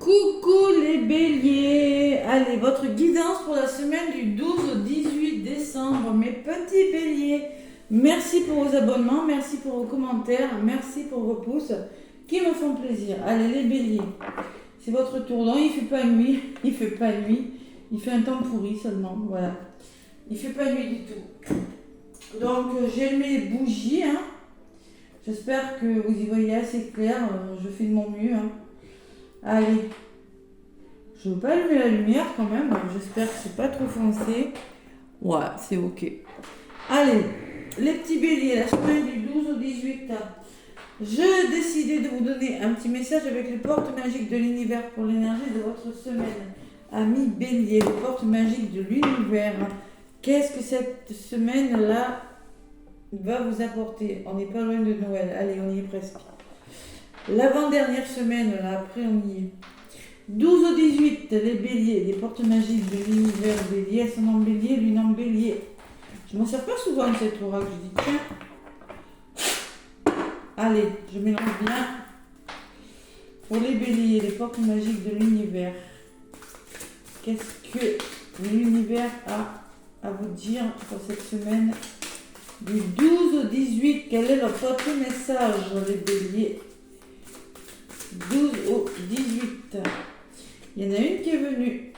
Coucou les béliers. Allez, votre guidance pour la semaine du 12 au 18 décembre. Mes petits béliers, merci pour vos abonnements, merci pour vos commentaires, merci pour vos pouces qui me font plaisir. Allez les béliers, c'est votre tour. Non, il fait pas nuit, il fait pas nuit, il fait un temps pourri seulement, voilà. Il fait pas nuit du tout. Donc j'ai allumé les bougies, hein. J'espère que vous y voyez assez clair, je fais de mon mieux, hein. Allez, je ne veux pas allumer la lumière quand même, j'espère que c'est pas trop foncé. Ouais, c'est ok. Allez, les petits béliers, la semaine du 12 au 18. Je décidais de vous donner un petit message avec les portes magiques de l'univers pour l'énergie de votre semaine. Amis béliers, les portes magiques de l'univers. Qu'est-ce que cette semaine-là va vous apporter? On n'est pas loin de Noël, allez, on y est presque. L'avant-dernière semaine, là, après on y est. 12 au 18, les béliers, les portes magiques de l'univers bélier, ascendant bélier, lune en bélier. Je m'en sers pas souvent de cet oracle, je dis tiens. Allez, je mélange bien. Pour les béliers, les portes magiques de l'univers. Qu'est-ce que l'univers a à vous dire pour cette semaine du 12 au 18? Quel est votre message, les béliers? 12 au 18. Il y en a une qui est venue.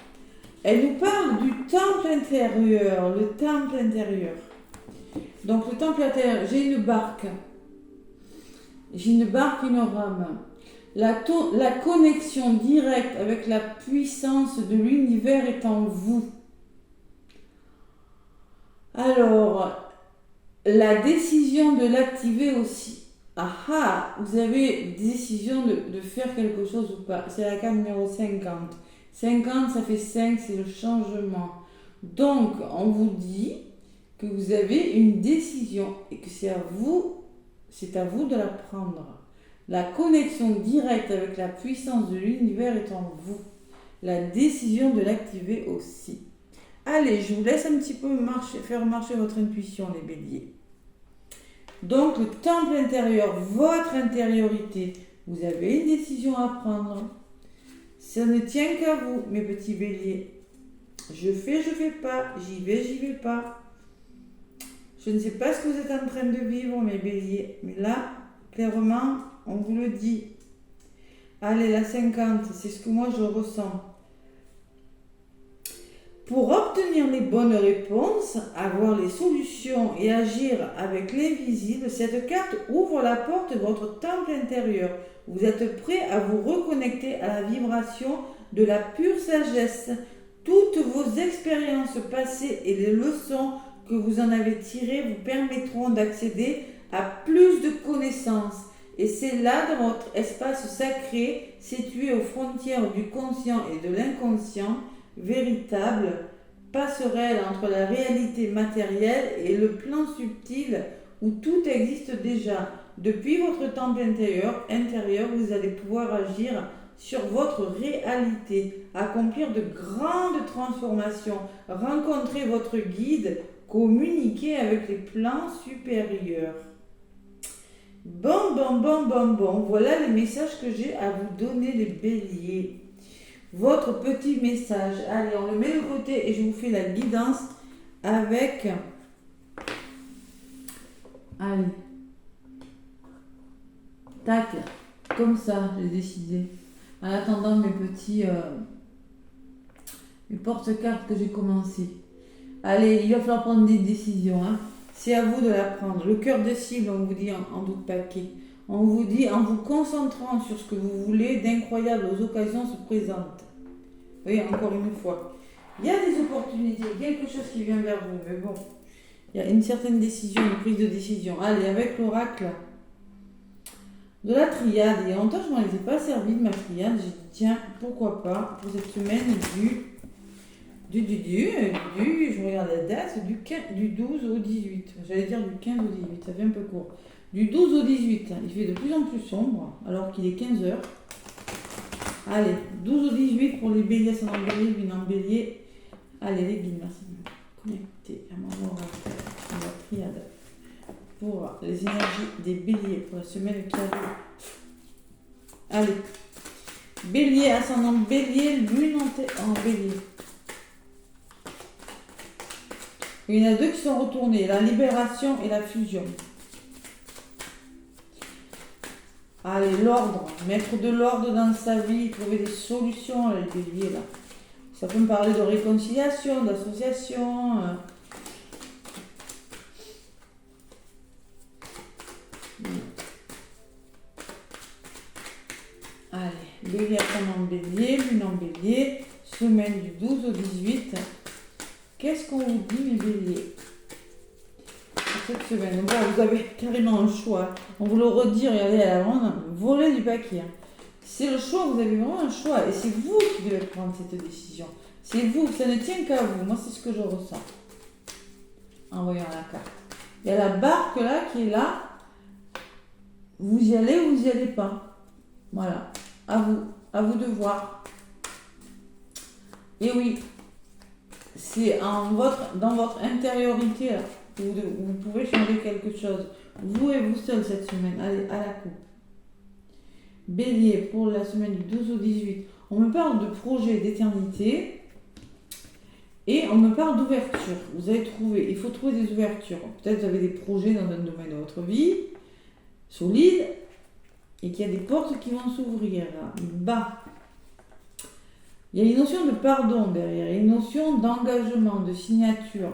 Elle nous parle du temple intérieur. Le temple intérieur. Donc le temple intérieur, j'ai une barque. J'ai une barque, une rame. La connexion directe avec la puissance de l'univers est en vous. Alors, la décision de l'activer aussi. Ah, vous avez décision de faire quelque chose ou pas. C'est la carte numéro 50. 50, ça fait 5, c'est le changement. Donc, on vous dit que vous avez une décision et que c'est à vous de la prendre. La connexion directe avec la puissance de l'univers est en vous. La décision de l'activer aussi. Allez, je vous laisse un petit peu faire marcher votre intuition, les béliers. Donc, le temple intérieur, votre intériorité, vous avez une décision à prendre. Ça ne tient qu'à vous, mes petits béliers. Je fais pas, j'y vais pas. Je ne sais pas ce que vous êtes en train de vivre, mes béliers, mais là, clairement, on vous le dit. Allez, la 50, c'est ce que moi je ressens. Pour obtenir les bonnes réponses, avoir les solutions et agir avec l'invisible, cette carte ouvre la porte de votre temple intérieur. Vous êtes prêt à vous reconnecter à la vibration de la pure sagesse. Toutes vos expériences passées et les leçons que vous en avez tirées vous permettront d'accéder à plus de connaissances. Et c'est là, dans votre espace sacré, situé aux frontières du conscient et de l'inconscient, véritable passerelle entre la réalité matérielle et le plan subtil où tout existe déjà. Depuis votre temple intérieur, vous allez pouvoir agir sur votre réalité, accomplir de grandes transformations, rencontrer votre guide, communiquer avec les plans supérieurs. Bon, voilà les messages que j'ai à vous donner, les béliers. Votre petit message. Allez, on le met de côté et je vous fais la guidance avec... Allez. Tac. Comme ça, j'ai décidé. En attendant mes petits... mes porte-cartes que j'ai commencé. Allez, il va falloir prendre des décisions. Hein. C'est à vous de la prendre. Le cœur de cible, on vous dit en doute paquet. On vous dit, en vous concentrant sur ce que vous voulez, d'incroyables occasions se présentent. Oui, encore une fois. Il y a des opportunités, quelque chose qui vient vers vous, mais bon. Il y a une certaine décision, une prise de décision. Allez, avec l'oracle de la triade. Il y a longtemps, je ne m'en ai pas servi de ma triade. J'ai dit, tiens, pourquoi pas, pour cette semaine je regarde la date, du 12 au 18. J'allais dire du 15 au 18, ça fait un peu court. Du 12 au 18, il fait de plus en plus sombre, alors qu'il est 15h. Allez, 12 au 18 pour les béliers, ascendant bélier, lune en bélier. Allez, les guides, merci de me connecter à mon oracle, à la triade, pour les énergies des béliers pour la semaine qui arrive. Allez, Bélier, ascendant bélier, lune en bélier. Il y en a deux qui sont retournés, la libération et la fusion. Allez, l'ordre, mettre de l'ordre dans sa vie, trouver des solutions, les béliers là. Ça peut me parler de réconciliation, d'association. Allez, bélier, ascendant bélier, lune en bélier, semaine du 12 au 18. Qu'est-ce qu'on vous dit, mes béliers, pour cette semaine? Bon, vous avez carrément un choix. On vous le redit, regardez à l'avant, voler du paquet. C'est le choix, vous avez vraiment un choix. Et c'est vous qui devez prendre cette décision. C'est vous, ça ne tient qu'à vous. Moi, c'est ce que je ressens en voyant la carte. Il y a la barque là qui est là. Vous y allez ou vous n'y allez pas. Voilà, à vous de voir. Et oui, c'est dans votre intériorité là, vous pouvez changer quelque chose. Vous et vous seul cette semaine, allez, à la coupe. Bélier, pour la semaine du 12 au 18, on me parle de projet d'éternité et on me parle d'ouverture. Vous allez trouver, il faut trouver des ouvertures. Peut-être vous avez des projets dans un domaine de votre vie, solide, et qu'il y a des portes qui vont s'ouvrir. Bas. Il y a une notion de pardon derrière, une notion d'engagement, de signature.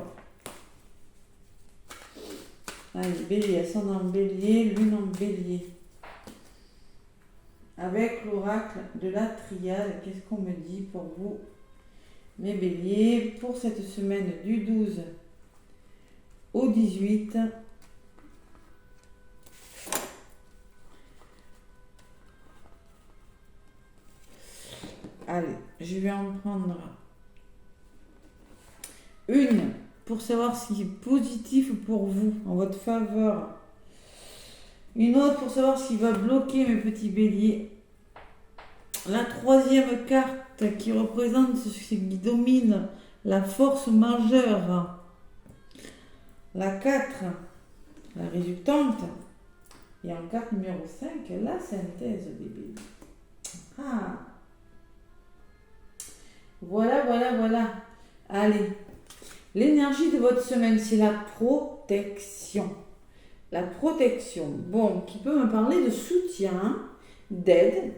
Allez, bélier, ascendant bélier, lune en bélier. Avec l'oracle de la triade, qu'est-ce qu'on me dit pour vous, mes béliers, pour cette semaine du 12 au 18. Allez, je vais en prendre une pour savoir ce qui est positif pour vous, en votre faveur. Une autre pour savoir ce qui va bloquer mes petits béliers. La troisième carte qui représente ce qui domine la force majeure. La 4, la résultante. Et en carte numéro 5, la synthèse des béliers. Ah! Voilà. Allez. L'énergie de votre semaine, c'est la protection. La protection. Bon, qui peut me parler de soutien, d'aide.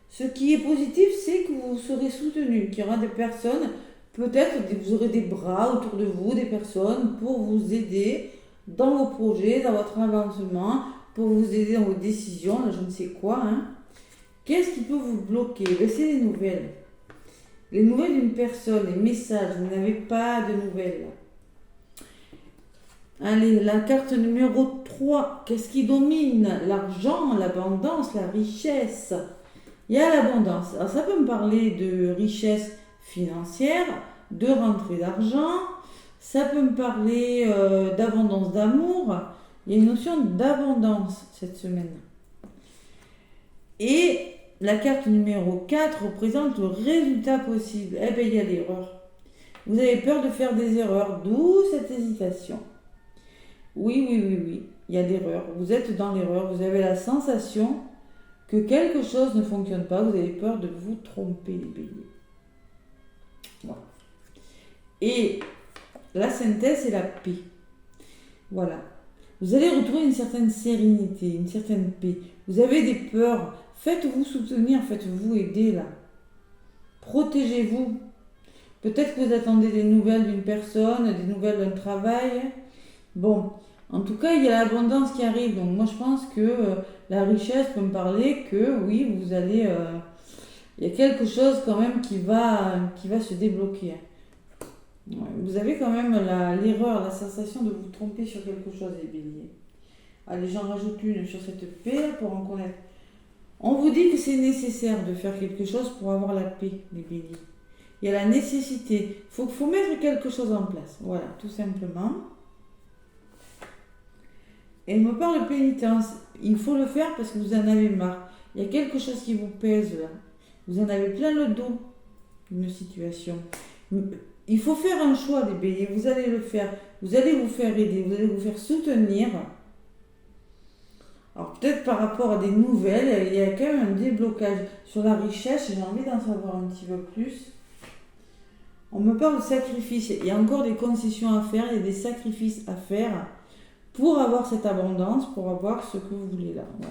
Ce qui est positif, c'est que vous serez soutenu, qu'il y aura des personnes, peut-être vous aurez des bras autour de vous, des personnes pour vous aider dans vos projets, dans votre avancement, pour vous aider dans vos décisions, là, je ne sais quoi. Qu'est-ce qui peut vous bloquer? C'est les nouvelles. Les nouvelles d'une personne, les messages, vous n'avez pas de nouvelles. Allez, la carte numéro 3, qu'est-ce qui domine? L'argent, l'abondance, la richesse. Il y a l'abondance. Alors ça peut me parler de richesse financière, de rentrée d'argent. Ça peut me parler d'abondance d'amour. Il y a une notion d'abondance cette semaine. Et la carte numéro 4 représente le résultat possible. Eh bien, il y a l'erreur. Vous avez peur de faire des erreurs, d'où cette hésitation. Oui. Il y a l'erreur. Vous êtes dans l'erreur. Vous avez la sensation que quelque chose ne fonctionne pas. Vous avez peur de vous tromper, les béliers. Voilà. Et la synthèse, c'est la paix. Voilà. Vous allez retrouver une certaine sérénité, une certaine paix. Vous avez des peurs. Faites-vous soutenir, faites-vous aider là. Protégez-vous. Peut-être que vous attendez des nouvelles d'une personne, des nouvelles d'un travail. Bon, en tout cas, il y a l'abondance qui arrive. Donc moi, je pense que la richesse peut me parler que oui, vous allez... il y a quelque chose quand même qui va se débloquer. Vous avez quand même l'erreur, la sensation de vous tromper sur quelque chose, les béliers. Allez, j'en rajoute une sur cette paix pour en connaître. On vous dit que c'est nécessaire de faire quelque chose pour avoir la paix, les béliers. Il y a la nécessité. Il faut mettre quelque chose en place. Voilà, tout simplement. Et il me parle de pénitence. Il faut le faire parce que vous en avez marre. Il y a quelque chose qui vous pèse là. Vous en avez plein le dos d'une situation. Il faut faire un choix, les béliers. Vous allez le faire. Vous allez vous faire aider. Vous allez vous faire soutenir. Alors peut-être par rapport à des nouvelles, il y a quand même un déblocage. Sur la richesse, j'ai envie d'en savoir un petit peu plus. On me parle de sacrifice. Il y a encore des concessions à faire, il y a des sacrifices à faire pour avoir cette abondance, pour avoir ce que vous voulez là. Ouais.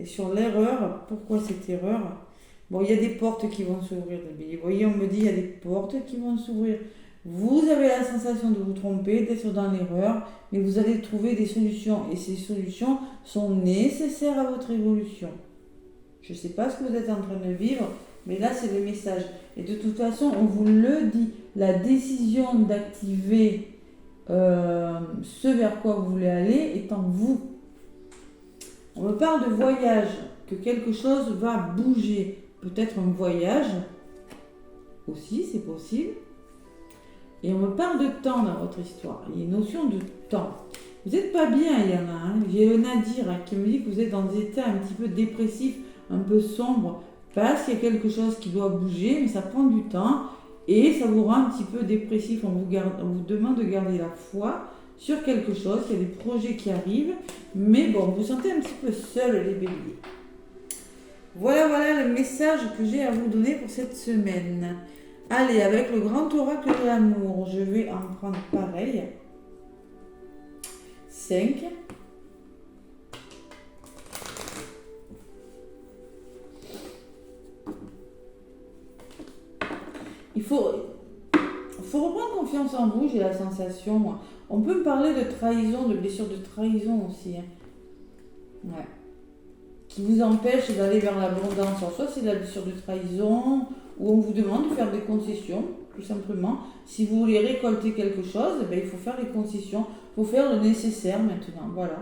Et sur l'erreur, pourquoi cette erreur? Bon, il y a des portes qui vont s'ouvrir. Vous voyez, on me dit il y a des portes qui vont s'ouvrir. Vous avez la sensation de vous tromper, d'être dans l'erreur, mais vous allez trouver des solutions. Et ces solutions sont nécessaires à votre évolution. Je ne sais pas ce que vous êtes en train de vivre, mais là, c'est le message. Et de toute façon, on vous le dit. La décision d'activer ce vers quoi vous voulez aller est en vous. On me parle de voyage, que quelque chose va bouger. Peut-être un voyage aussi, c'est possible. Et on me parle de temps dans votre histoire. Il y a une notion de temps. Vous n'êtes pas bien, il y en a. Hein. J'ai Nadir qui me dit que vous êtes dans des états un petit peu dépressifs, un peu sombres, parce qu'il y a quelque chose qui doit bouger, mais ça prend du temps et ça vous rend un petit peu dépressif. On vous demande de garder la foi sur quelque chose. Il y a des projets qui arrivent, mais bon, vous vous sentez un petit peu seul, les béliers. Voilà le message que j'ai à vous donner pour cette semaine. Allez, avec le grand oracle de l'amour, je vais en prendre pareil. 5. Il faut reprendre confiance en vous, j'ai la sensation. On peut me parler de trahison, de blessure de trahison aussi. Hein. Ouais. Qui vous empêche d'aller vers l'abondance. Soit c'est de la blessure de trahison, ou on vous demande de faire des concessions, tout simplement. Si vous voulez récolter quelque chose, il faut faire les concessions. Il faut faire le nécessaire maintenant. Voilà.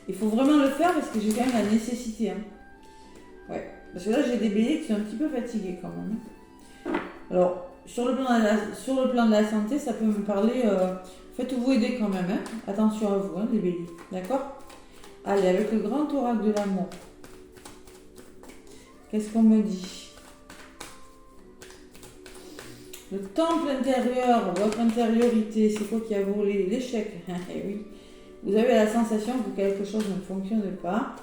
Il faut vraiment le faire parce que j'ai quand même la nécessité. Hein. Ouais. Parce que là, j'ai des béliers qui sont un petit peu fatigués quand même. Alors, sur le plan de la santé, ça peut me parler... faites-vous aider quand même. Hein. Attention à vous, hein, les béliers. D'accord ? Allez, avec le grand oracle de l'amour. Qu'est-ce qu'on me dit? Le temple intérieur, votre intériorité, c'est quoi qui a volé? L'échec. Oui. Vous avez la sensation que quelque chose ne fonctionne pas.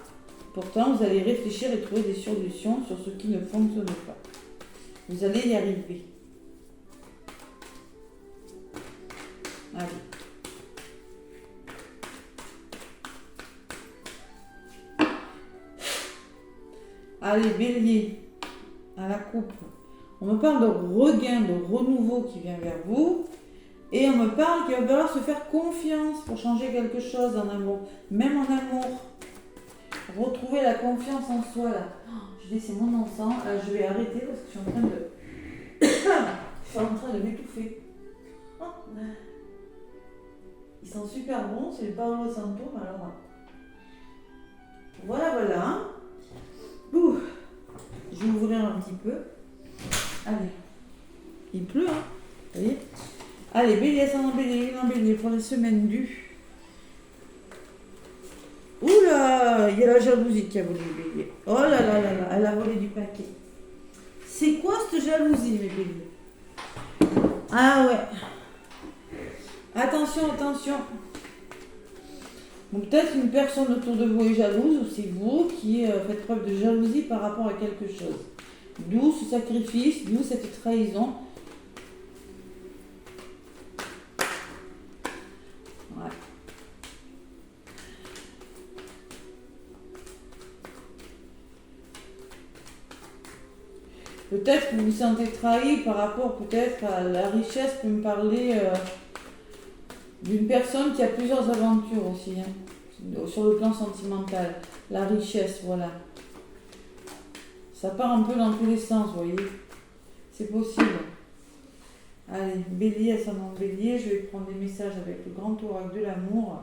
Pourtant, vous allez réfléchir et trouver des solutions sur ce qui ne fonctionne pas. Vous allez y arriver. Allez. Allez, bélier, à la coupe. On me parle de regain, de renouveau qui vient vers vous. Et on me parle qu'il va falloir se faire confiance pour changer quelque chose en amour. Même en amour. Retrouver la confiance en soi, là. Je dis, c'est mon encens. Là, je vais arrêter parce que je suis en train de... je suis en train de m'étouffer. Ils sont super bons, c'est le Paolo Santo, alors... Voilà. Ouh. Je vais ouvrir un petit peu. Allez. Il pleut, hein. Vous voyez? Allez, bélier, ascendant bélier, pour les semaines du... Oula, il y a la jalousie qui a volé le bélier. Oh là, elle a volé du paquet. C'est quoi cette jalousie, mes béliers? Ah ouais. Attention. Donc peut-être une personne autour de vous est jalouse, ou c'est vous qui faites preuve de jalousie par rapport à quelque chose. D'où ce sacrifice, d'où cette trahison. Ouais. Peut-être que vous vous sentez trahi par rapport peut-être à la richesse, peut me parler d'une personne qui a plusieurs aventures aussi, hein, sur le plan sentimental. La richesse, voilà. Ça part un peu dans tous les sens, vous voyez. C'est possible. Allez, bélier, ascendant bélier, je vais prendre des messages avec le grand oracle de l'amour.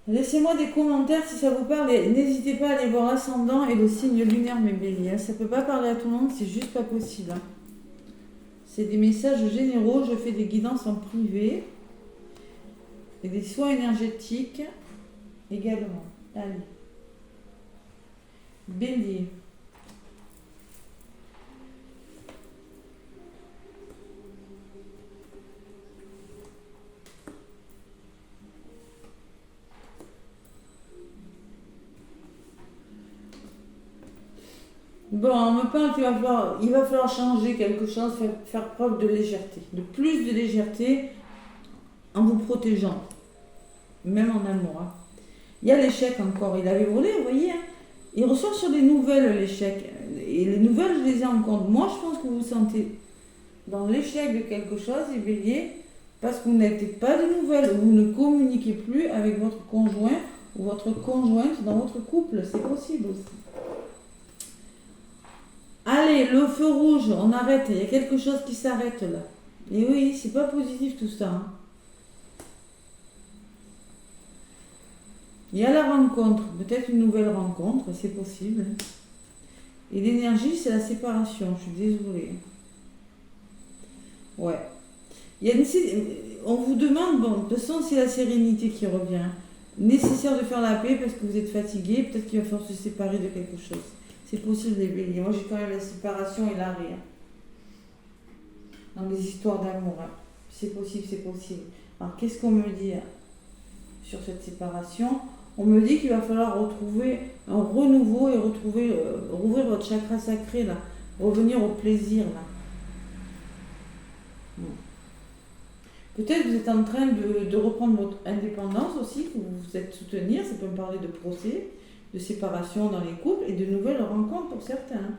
Laissez-moi des commentaires si ça vous parle et n'hésitez pas à aller voir l'ascendant et le signe lunaire, mes béliers. Ça ne peut pas parler à tout le monde, c'est juste pas possible. Hein. C'est des messages généraux, je fais des guidances en privé et des soins énergétiques également. Allez. Bélier. Bon, on me parle il va falloir changer quelque chose, faire preuve de légèreté, de plus de légèreté en vous protégeant, même en amour. Hein. Il y a l'échec encore, il avait volé, vous voyez. Hein. Il ressort sur des nouvelles, l'échec. Et les nouvelles, je les ai en compte. Moi, je pense que vous vous sentez dans l'échec de quelque chose, les béliers, parce que vous n'avez pas de nouvelles, vous ne communiquez plus avec votre conjoint ou votre conjointe dans votre couple. C'est possible aussi. Allez, le feu rouge, on arrête. Il y a quelque chose qui s'arrête là. Et oui, c'est pas positif tout ça. Hein. Il y a la rencontre, peut-être une nouvelle rencontre, c'est possible. Et l'énergie, c'est la séparation, je suis désolée. Ouais. Il y a on vous demande, bon, de toute façon, c'est la sérénité qui revient. Nécessaire de faire la paix parce que vous êtes fatigué, peut-être qu'il va falloir se séparer de quelque chose. C'est possible les béliers. Moi, j'ai quand même la séparation et l'arrêt. Hein. Dans les histoires d'amour. Hein. C'est possible, c'est possible. Alors, qu'est-ce qu'on me dit sur cette séparation? On me dit qu'il va falloir retrouver un renouveau et rouvrir votre chakra sacré, là. Revenir au plaisir, là. Peut-être que vous êtes en train de reprendre votre indépendance aussi, que vous vous êtes soutenir. Ça peut me parler de procès, de séparation dans les couples et de nouvelles rencontres pour certains.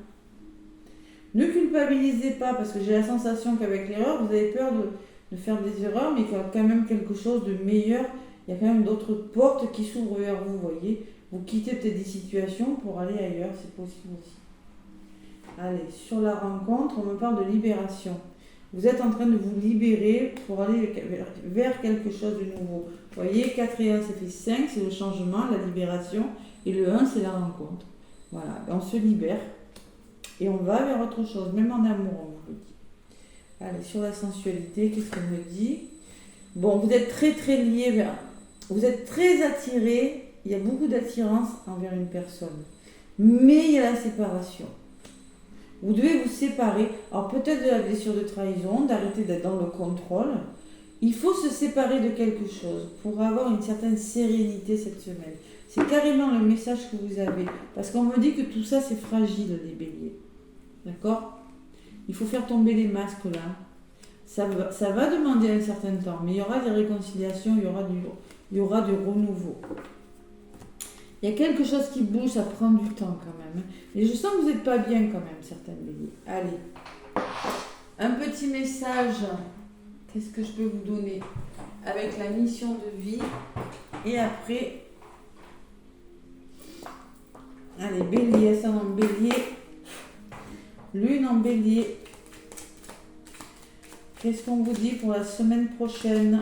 Ne culpabilisez pas, parce que j'ai la sensation qu'avec l'erreur, vous avez peur de faire des erreurs, mais qu'il y a quand même quelque chose de meilleur. Il y a quand même d'autres portes qui s'ouvrent vers vous, voyez. Vous quittez peut-être des situations pour aller ailleurs, c'est possible aussi. Allez, sur la rencontre, on me parle de libération. Vous êtes en train de vous libérer pour aller vers quelque chose de nouveau. Vous voyez, 4 et 1, ça fait 5, c'est le changement, la libération. Et le 1, c'est la rencontre. Voilà, on se libère. Et on va vers autre chose, même en amour, on me dit. Allez, sur la sensualité, qu'est-ce qu'on me dit? Bon, vous êtes très très liés vers... Vous êtes très attirés, il y a beaucoup d'attirance envers une personne. Mais il y a la séparation. Vous devez vous séparer. Alors peut-être de la blessure de trahison, d'arrêter d'être dans le contrôle. Il faut se séparer de quelque chose pour avoir une certaine sérénité cette semaine. C'est carrément le message que vous avez. Parce qu'on me dit que tout ça c'est fragile, les béliers. D'accord? Il faut faire tomber les masques là. Ça va demander un certain temps, mais il y aura des réconciliations, il y aura du renouveau. Il y a quelque chose qui bouge, ça prend du temps quand même. Et je sens que vous n'êtes pas bien quand même, certaines béliers. Allez, un petit message. Qu'est-ce que je peux vous donner avec la mission de vie? Et après, allez, bélier, ascendant en bélier, lune en bélier. Qu'est-ce qu'on vous dit pour la semaine prochaine?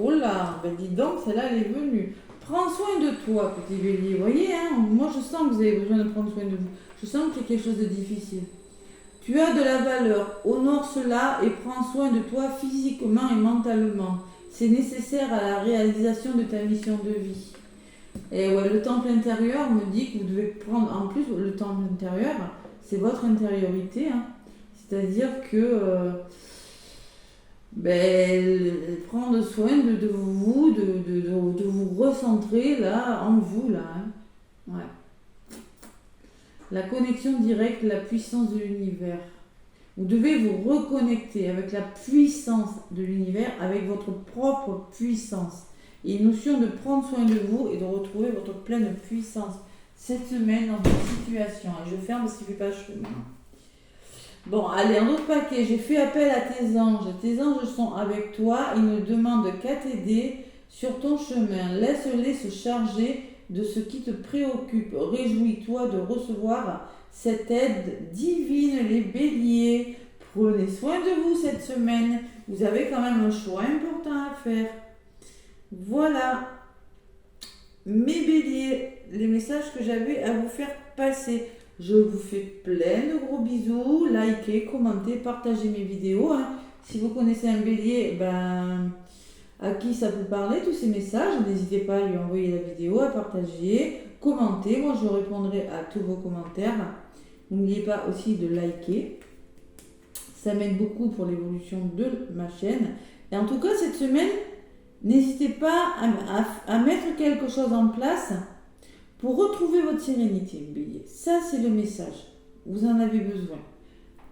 Oh là, ben dis donc, celle-là, elle est venue. Prends soin de toi, petit bélier. Vous voyez, hein, moi, je sens que vous avez besoin de prendre soin de vous. Je sens qu'il y a quelque chose de difficile. Tu as de la valeur. Honore cela et prends soin de toi physiquement et mentalement. C'est nécessaire à la réalisation de ta mission de vie. Et ouais, le temple intérieur me dit que vous devez prendre... En plus, le temple intérieur, c'est votre intériorité. Hein. C'est-à-dire que... prendre soin de vous, de vous recentrer là, en vous là. Hein. Ouais. La connexion directe, la puissance de l'univers. Vous devez vous reconnecter avec la puissance de l'univers, avec votre propre puissance. Et une notion de prendre soin de vous et de retrouver votre pleine puissance cette semaine dans cette situation. Et je ferme parce qu'il ne fait pas chemin. Bon, allez, un autre paquet. J'ai fait appel à tes anges. Tes anges sont avec toi. Ils ne demandent qu'à t'aider sur ton chemin. Laisse-les se charger de ce qui te préoccupe. Réjouis-toi de recevoir cette aide divine, les béliers. Prenez soin de vous cette semaine. Vous avez quand même un choix important à faire. Voilà, mes béliers, les messages que j'avais à vous faire passer. Je vous fais plein de gros bisous. Likez, commentez, partagez mes vidéos. Hein. Si vous connaissez un bélier, à qui ça peut parler, tous ces messages, n'hésitez pas à lui envoyer la vidéo, à partager, commenter. Moi, je répondrai à tous vos commentaires. N'oubliez pas aussi de liker. Ça m'aide beaucoup pour l'évolution de ma chaîne. Et en tout cas, cette semaine, n'hésitez pas à mettre quelque chose en place pour retrouver votre sérénité, Bélier. Ça, c'est le message. Vous en avez besoin.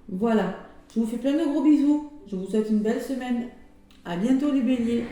Voilà. Je vous fais plein de gros bisous. Je vous souhaite une belle semaine. À bientôt, les Béliers.